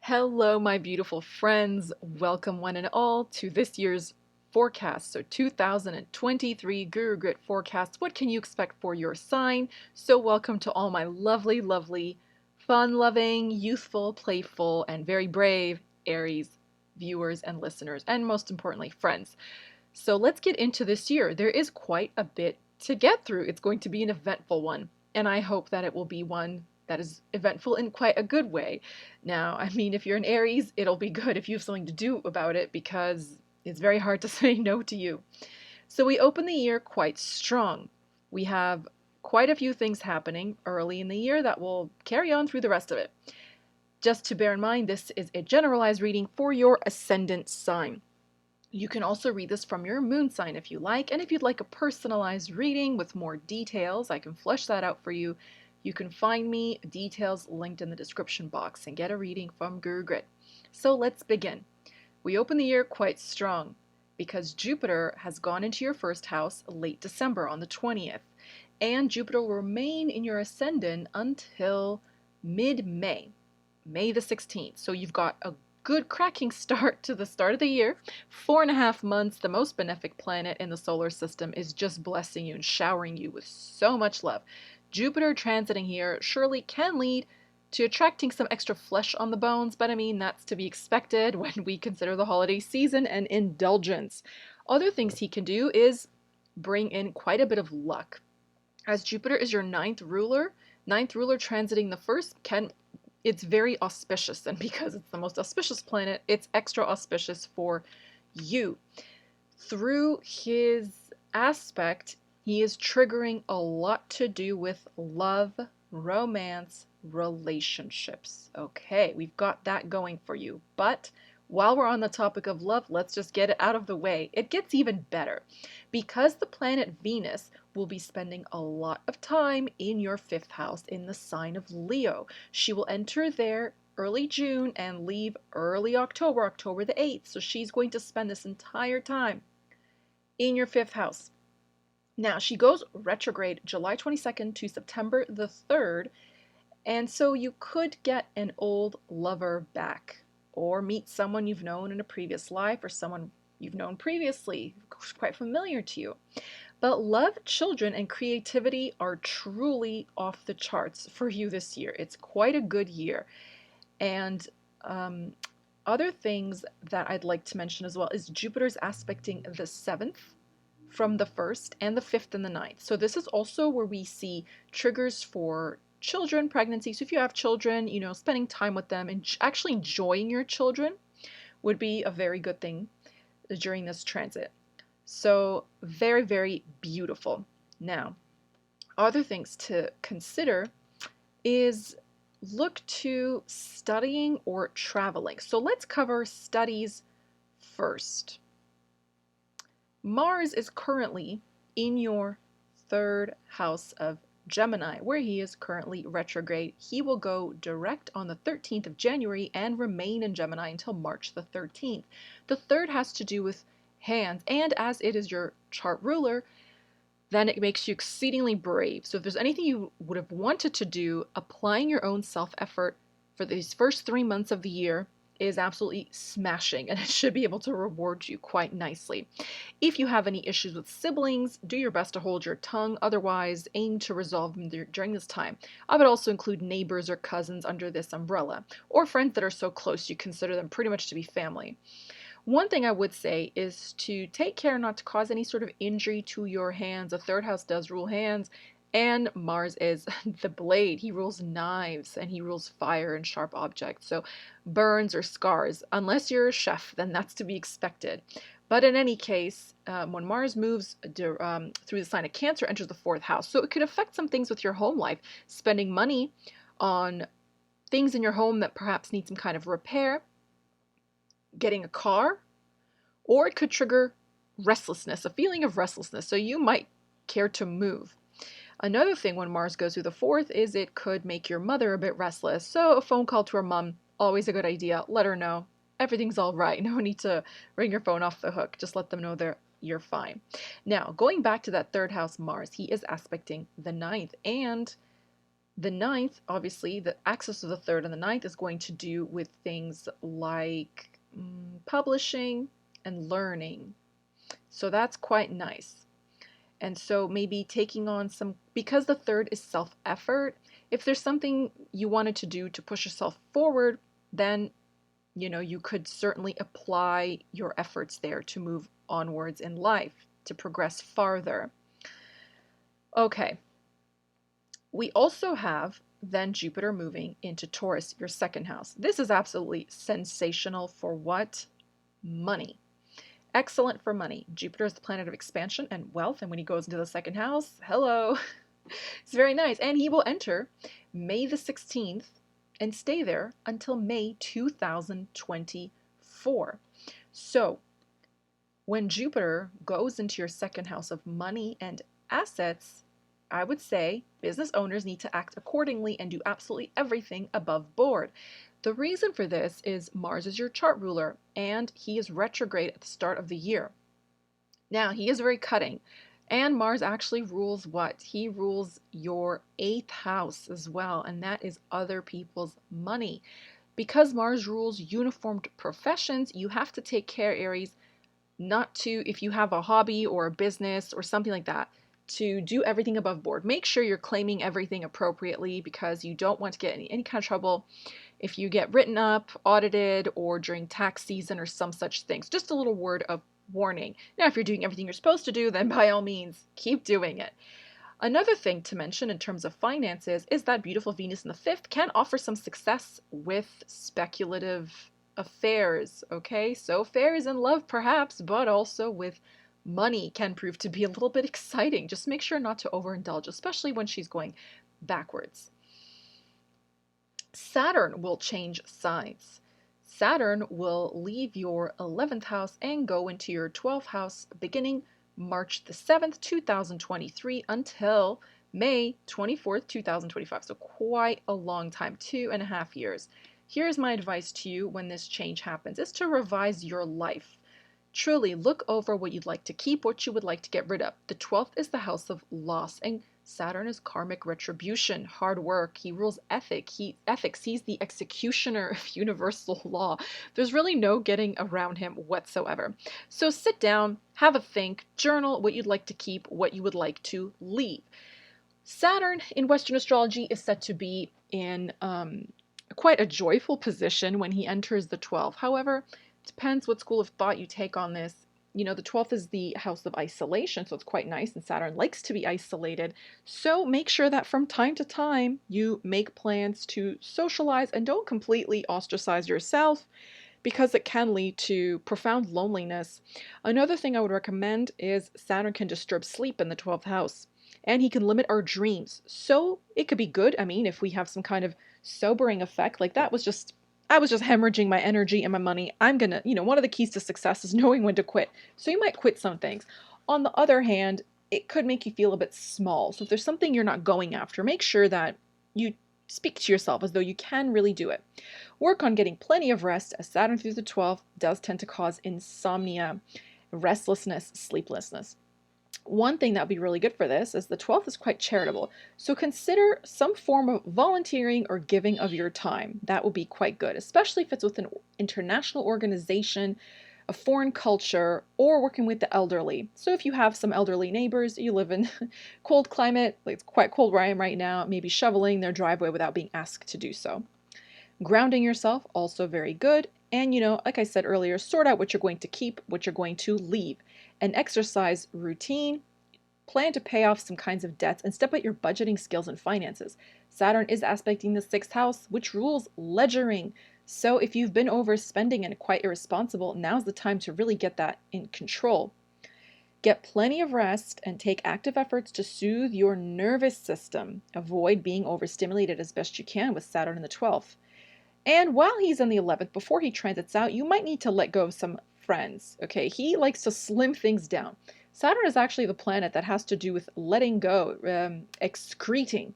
Hello, my beautiful friends. Welcome, one and all, to this year's forecast. So, 2023 Guru Grit forecast. What can you expect for your sign? So, welcome to all my lovely, lovely, fun loving, youthful, playful, and very brave Aries viewers and listeners, and most importantly, friends. So, let's get into this year. There is quite a bit to get through. It's going to be an eventful one, and I hope that it will be one that is eventful in quite a good way. Now, I mean, if you're an Aries, it'll be good if you have something to do about it because it's very hard to say no to you. So we open the year quite strong. We have quite a few things happening early in the year that will carry on through the rest of it. Just to bear in mind, this is a generalized reading for your ascendant sign. You can also read this from your moon sign if you like, and if you'd like a personalized reading with more details, I can flesh that out for you. You can find me, details linked in the description box, and get a reading from Guru Grit. So let's begin. We open the year quite strong because Jupiter has gone into your first house late December on the 20th, and Jupiter will remain in your ascendant until mid-May, May the 16th. So you've got a good cracking start to the start of the year. 4.5 months, the most benefic planet in the solar system is just blessing you and showering you with so much love. Jupiter transiting here surely can lead to attracting some extra flesh on the bones, but I mean, that's to be expected when we consider the holiday season and indulgence. Other things he can do is bring in quite a bit of luck. As Jupiter is your ninth ruler transiting the first it's very auspicious, and because it's the most auspicious planet, it's extra auspicious for you. Through his aspect, he is triggering a lot to do with love, romance, relationships. Okay, we've got that going for you. But while we're on the topic of love, let's just get it out of the way. It gets even better because the planet Venus will be spending a lot of time in your fifth house in the sign of Leo. She will enter there early June and leave early October, October the 8th. So she's going to spend this entire time in your fifth house. Now, she goes retrograde July 22nd to September the 3rd, and so you could get an old lover back or meet someone you've known in a previous life or someone you've known previously, who's quite familiar to you. But love, children, and creativity are truly off the charts for you this year. It's quite a good year. And other things that I'd like to mention as well is Jupiter's aspecting the 7th from the 1st and the 5th and the 9th. So this is also where we see triggers for children, pregnancy. So if you have children, spending time with them and actually enjoying your children would be a very good thing during this transit. So very, very beautiful. Now, other things to consider is look to studying or traveling. So let's cover studies first. Mars is currently in your third house of Gemini, where he is currently retrograde. He will go direct on the 13th of January and remain in Gemini until March the 13th. The third has to do with hands, and as it is your chart ruler, then it makes you exceedingly brave. So if there's anything you would have wanted to do, applying your own self-effort for these first 3 months of the year is absolutely smashing, and it should be able to reward you quite nicely. If you have any issues with siblings, do your best to hold your tongue. Otherwise, aim to resolve them during this time. I would also include neighbors or cousins under this umbrella, or friends that are so close you consider them pretty much to be family. One thing I would say is to take care not to cause any sort of injury to your hands. The third house does rule hands, and Mars is the blade. He rules knives and he rules fire and sharp objects. So burns or scars, unless you're a chef, then that's to be expected. But in any case, when Mars moves through the sign of Cancer, enters the fourth house. So it could affect some things with your home life, spending money on things in your home that perhaps need some kind of repair, getting a car, or it could trigger restlessness, a feeling of restlessness. So you might care to move. Another thing when Mars goes through the fourth is it could make your mother a bit restless. So a phone call to her mom, always a good idea. Let her know everything's all right. No need to ring your phone off the hook. Just let them know you're fine. Now, going back to that third house Mars, he is aspecting the ninth, and The ninth, obviously, the axis of the third and the ninth is going to do with things like publishing and learning. So that's quite nice. And so maybe taking on some, because the third is self-effort, if there's something you wanted to do to push yourself forward, then you could certainly apply your efforts there to move onwards in life, to progress farther. Okay. We also have then Jupiter moving into Taurus, your second house. This is absolutely sensational for what? Money. Excellent for money. Jupiter is the planet of expansion and wealth, and when he goes into the second house, hello, it's very nice. And he will enter May the 16th and stay there until May 2024. So when Jupiter goes into your second house of money and assets, I would say business owners need to act accordingly and do absolutely everything above board. The reason for this is Mars is your chart ruler and he is retrograde at the start of the year. Now, he is very cutting, and Mars actually rules what? He rules your 8th house as well, and that is other people's money. Because Mars rules uniformed professions, you have to take care, Aries, not to, if you have a hobby or a business or something like that, to do everything above board. Make sure you're claiming everything appropriately because you don't want to get any kind of trouble if you get written up, audited, or during tax season or some such things. Just a little word of warning. Now, if you're doing everything you're supposed to do, then by all means, keep doing it. Another thing to mention in terms of finances is that beautiful Venus in the 5th can offer some success with speculative affairs, okay? So affairs in love perhaps, but also with money can prove to be a little bit exciting. Just make sure not to overindulge, especially when she's going backwards. Saturn will change signs. Saturn will leave your 11th house and go into your 12th house beginning March the 7th, 2023 until May 24th, 2025. So quite a long time, 2.5 years. Here's my advice to you when this change happens, is to revise your life. Truly look over what you'd like to keep, what you would like to get rid of. The 12th is the house of loss, and Saturn is karmic retribution, hard work. He rules ethics. He's the executioner of universal law. There's really no getting around him whatsoever. So sit down, have a think, journal what you'd like to keep, what you would like to leave. Saturn in Western astrology is said to be in quite a joyful position when he enters the 12th. However, depends what school of thought you take on this. The 12th is the house of isolation, so it's quite nice, and Saturn likes to be isolated. So make sure that from time to time you make plans to socialize and don't completely ostracize yourself, because it can lead to profound loneliness. Another thing I would recommend is Saturn can disturb sleep in the 12th house, and he can limit our dreams. So it could be good. I mean, if we have some kind of sobering effect, like I was just hemorrhaging my energy and my money. One of the keys to success is knowing when to quit. So you might quit some things. On the other hand, it could make you feel a bit small. So if there's something you're not going after, make sure that you speak to yourself as though you can really do it. Work on getting plenty of rest, as Saturn through the 12th does tend to cause insomnia, restlessness, sleeplessness. One thing that would be really good for this is the 12th is quite charitable. So consider some form of volunteering or giving of your time. That will be quite good, especially if it's with an international organization, a foreign culture, or working with the elderly. So if you have some elderly neighbors, you live in cold climate, like it's quite cold where I am right now, maybe shoveling their driveway without being asked to do so. Grounding yourself, also very good. And like I said earlier, sort out what you're going to keep, what you're going to leave. An exercise routine, plan to pay off some kinds of debts, and step up your budgeting skills and finances. Saturn is aspecting the 6th house, which rules ledgering. So if you've been overspending and quite irresponsible, now's the time to really get that in control. Get plenty of rest and take active efforts to soothe your nervous system. Avoid being overstimulated as best you can with Saturn in the 12th. And while he's in the 11th, before he transits out, you might need to let go of some friends. Okay, he likes to slim things down. Saturn is actually the planet that has to do with letting go, excreting.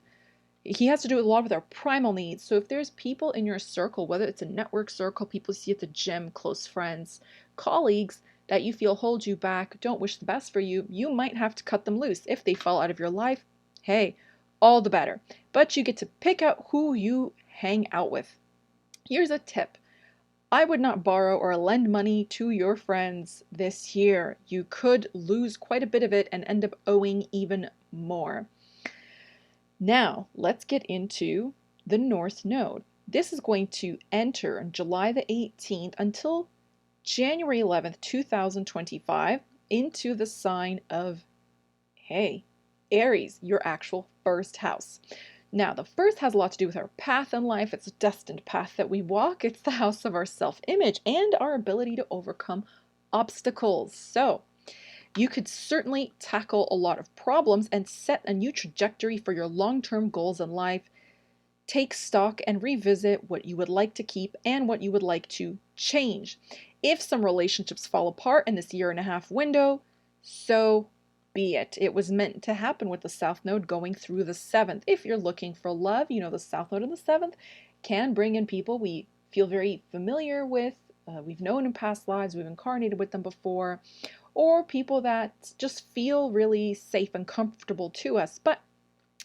He has to do a lot with our primal needs. So if there's people in your circle, whether it's a network circle, people you see at the gym, close friends, colleagues that you feel hold you back, don't wish the best for you, you might have to cut them loose. If they fall out of your life, hey, all the better. But you get to pick out who you hang out with. Here's a tip. I would not borrow or lend money to your friends this year. You could lose quite a bit of it and end up owing even more. Now, let's get into the North Node. This is going to enter on July the 18th until January 11th, 2025 into the sign of, hey, Aries, your actual first house. Now, the first has a lot to do with our path in life. It's a destined path that we walk. It's the house of our self-image and our ability to overcome obstacles. So, you could certainly tackle a lot of problems and set a new trajectory for your long-term goals in life. Take stock and revisit what you would like to keep and what you would like to change. If some relationships fall apart in this 1.5 year window, so be it. It was meant to happen with the South Node going through the 7th. If you're looking for love, you know the South Node in the 7th can bring in people we feel very familiar with, we've known in past lives, we've incarnated with them before, or people that just feel really safe and comfortable to us. But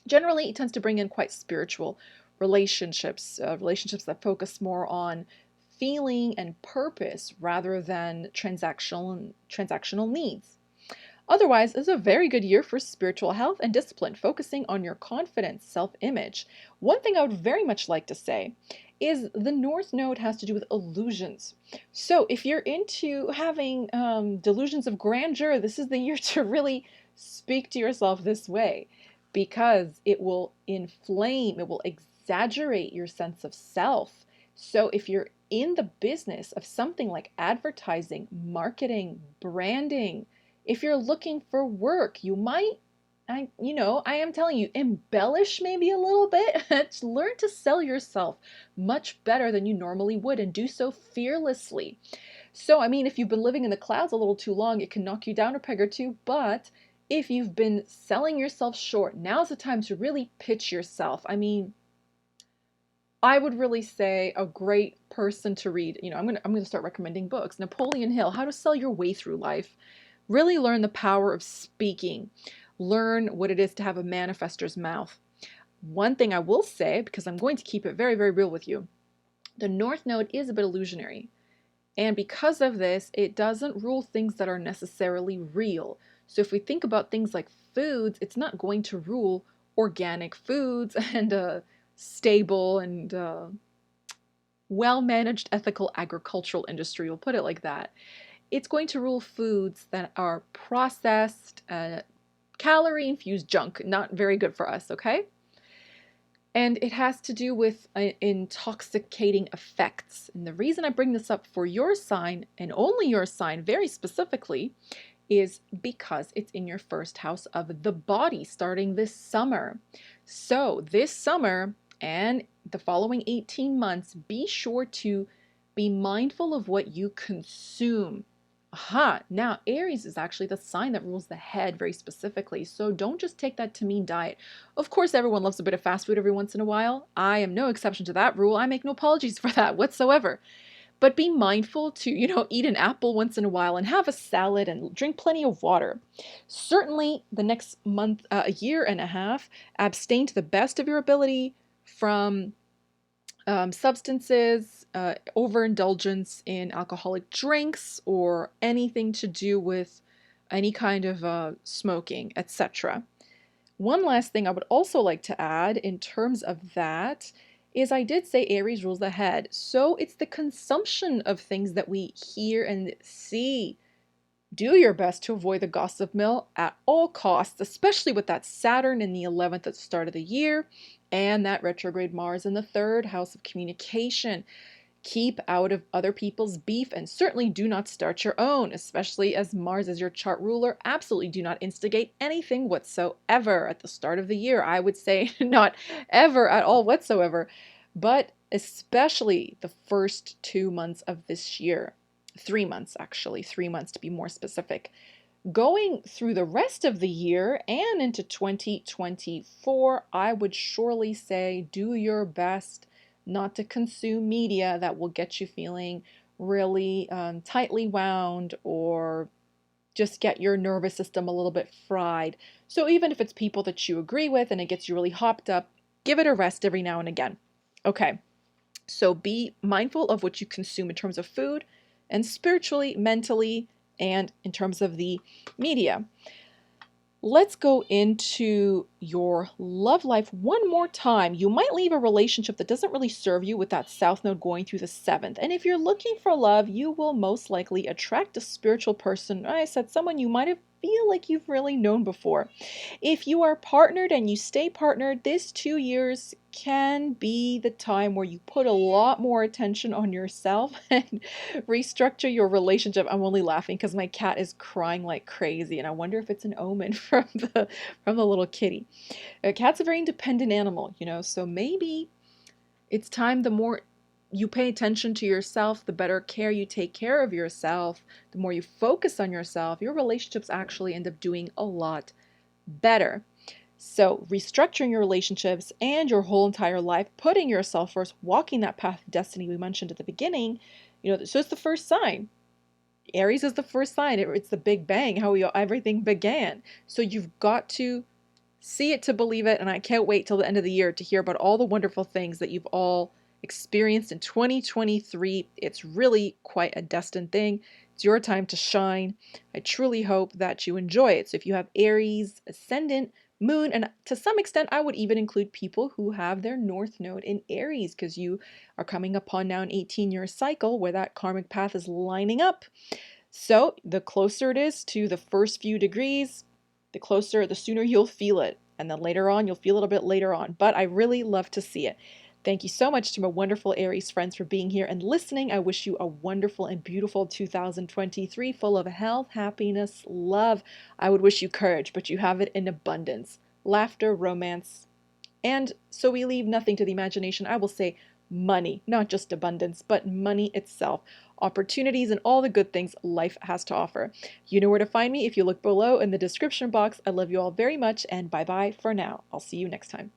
generally, it tends to bring in quite spiritual relationships, relationships that focus more on feeling and purpose rather than transactional needs. Otherwise, it's a very good year for spiritual health and discipline, focusing on your confidence, self-image. One thing I would very much like to say is the North Node has to do with illusions. So if you're into having delusions of grandeur, this is the year to really speak to yourself this way, because it will inflame, it will exaggerate your sense of self. So if you're in the business of something like advertising, marketing, branding, if you're looking for work, you might, I am telling you, embellish maybe a little bit. Learn to sell yourself much better than you normally would and do so fearlessly. So, I mean, if you've been living in the clouds a little too long, it can knock you down a peg or two. But if you've been selling yourself short, now's the time to really pitch yourself. I mean, I would really say a great person to read, I'm gonna start recommending books. Napoleon Hill, How to Sell Your Way Through Life. Really learn the power of speaking. Learn what it is to have a manifestor's mouth. One thing I will say, because I'm going to keep it very, very real with you, the North Node is a bit illusionary. And because of this, it doesn't rule things that are necessarily real. So if we think about things like foods, it's not going to rule organic foods and stable and well-managed ethical agricultural industry, we'll put it like that. It's going to rule foods that are processed, calorie-infused junk, not very good for us, okay? And it has to do with intoxicating effects. And the reason I bring this up for your sign, and only your sign very specifically, is because it's in your first house of the body starting this summer. So this summer and the following 18 months, be sure to be mindful of what you consume. Aha, now Aries is actually the sign that rules the head very specifically, so don't just take that to mean diet. Of course, everyone loves a bit of fast food every once in a while. I am no exception to that rule. I make no apologies for that whatsoever. But be mindful to, eat an apple once in a while and have a salad and drink plenty of water. Certainly, the next month, a year and a half, abstain to the best of your ability from substances, overindulgence in alcoholic drinks, or anything to do with any kind of smoking, etc. One last thing I would also like to add in terms of that is I did say Aries rules the head. So it's the consumption of things that we hear and see. Do your best to avoid the gossip mill at all costs, especially with that Saturn in the 11th at the start of the year and that retrograde Mars in the 3rd house of communication. Keep out of other people's beef and certainly do not start your own, especially as Mars is your chart ruler. Absolutely do not instigate anything whatsoever at the start of the year. I would say not ever at all whatsoever, but especially the first 2 months of this year. 3 months, actually, 3 months to be more specific. Going through the rest of the year and into 2024, I would surely say do your best not to consume media that will get you feeling really tightly wound or just get your nervous system a little bit fried. So even if it's people that you agree with and it gets you really hopped up, give it a rest every now and again. Okay, so be mindful of what you consume in terms of food and spiritually, mentally, and in terms of the media. Let's go into your love life one more time. You might leave a relationship that doesn't really serve you with that south node going through the seventh. And if you're looking for love, you will most likely attract a spiritual person. I said someone you might have feel like you've really known before. If you are partnered and you stay partnered, this 2 years can be the time where you put a lot more attention on yourself and restructure your relationship. I'm only laughing because my cat is crying like crazy, and I wonder if it's an omen from the little kitty. A cat's a very independent animal, so maybe it's time the more you pay attention to yourself, the better care you take care of yourself, the more you focus on yourself, your relationships actually end up doing a lot better. So restructuring your relationships and your whole entire life, putting yourself first, walking that path of destiny we mentioned at the beginning, so it's the first sign. Aries is the first sign. It's the big bang, how everything began. So you've got to see it to believe it, and I can't wait till the end of the year to hear about all the wonderful things that you've all experienced in 2023. It's really quite a destined thing. It's your time to shine. I truly hope that you enjoy it. So if you have Aries, Ascendant, Moon, and to some extent, I would even include people who have their North Node in Aries, because you are coming upon now an 18-year cycle where that karmic path is lining up. So the closer it is to the first few degrees, the sooner you'll feel it. And then later on, you'll feel it a bit later on. But I really love to see it. Thank you so much to my wonderful Aries friends for being here and listening. I wish you a wonderful and beautiful 2023 full of health, happiness, love. I would wish you courage, but you have it in abundance. Laughter, romance, and so we leave nothing to the imagination. I will say money, not just abundance, but money itself. Opportunities and all the good things life has to offer. You know where to find me if you look below in the description box. I love you all very much, and bye-bye for now. I'll see you next time.